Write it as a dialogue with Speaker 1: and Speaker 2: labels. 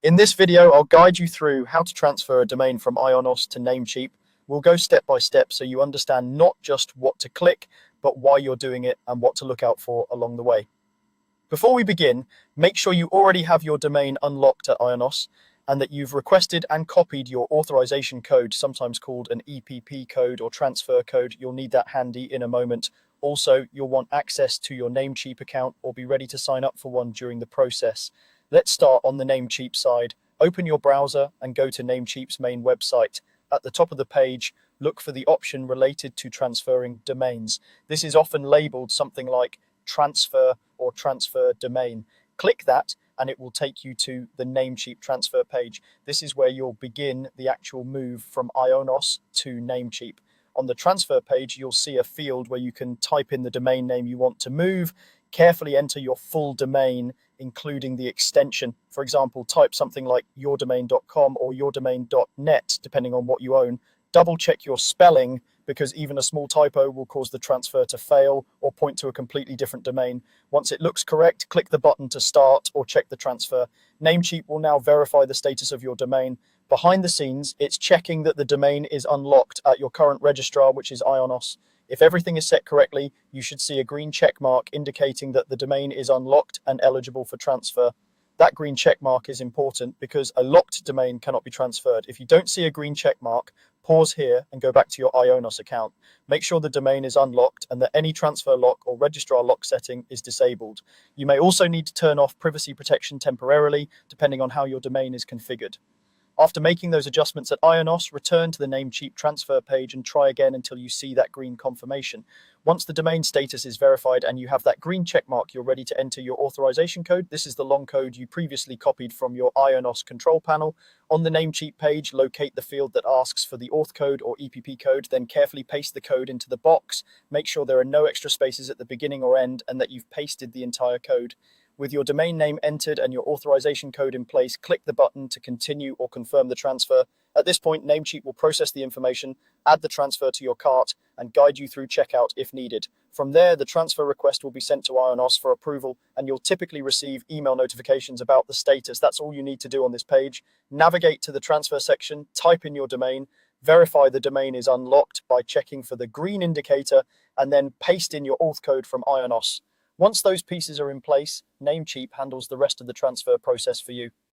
Speaker 1: In this video, I'll guide you through how to transfer a domain from Ionos to Namecheap. We'll go step by step so you understand not just what to click, but why you're doing it and what to look out for along the way. Before we begin, make sure you already have your domain unlocked at Ionos and that you've requested and copied your authorization code, sometimes called an EPP code or transfer code. You'll need that handy in a moment. Also, you'll want access to your Namecheap account or be ready to sign up for one during the process. Let's start on the Namecheap side. Open your browser and go to Namecheap's main website. At the top of the page, look for the option related to transferring domains. This is often labeled something like transfer or transfer domain. Click that and it will take you to the Namecheap transfer page. This is where you'll begin the actual move from Ionos to Namecheap. On the transfer page, you'll see a field where you can type in the domain name you want to move. Carefully enter your full domain, including the extension. For example, type something like yourdomain.com or yourdomain.net, depending on what you own. Double check your spelling because even a small typo will cause the transfer to fail or point to a completely different domain. Once it looks correct, click the button to start or check the transfer. Namecheap will now verify the status of your domain. Behind the scenes, it's checking that the domain is unlocked at your current registrar, which is Ionos. If everything is set correctly, you should see a green check mark indicating that the domain is unlocked and eligible for transfer. That green check mark is important because a locked domain cannot be transferred. If you don't see a green check mark, pause here and go back to your Ionos account. Make sure the domain is unlocked and that any transfer lock or registrar lock setting is disabled. You may also need to turn off privacy protection temporarily, depending on how your domain is configured. After making those adjustments at Ionos, return to the Namecheap transfer page and try again until you see that green confirmation. Once the domain status is verified and you have that green check mark, you're ready to enter your authorization code. This is the long code you previously copied from your Ionos control panel. On the Namecheap page, locate the field that asks for the auth code or EPP code, then carefully paste the code into the box. Make sure there are no extra spaces at the beginning or end and that you've pasted the entire code. With your domain name entered and your authorization code in place, click the button to continue or confirm the transfer. At this point, Namecheap will process the information, add the transfer to your cart, and guide you through checkout if needed. From there, the transfer request will be sent to Ionos for approval, and you'll typically receive email notifications about the status. That's all you need to do on this page. Navigate to the transfer section, type in your domain, verify the domain is unlocked by checking for the green indicator, and then paste in your auth code from Ionos. Once those pieces are in place, Namecheap handles the rest of the transfer process for you.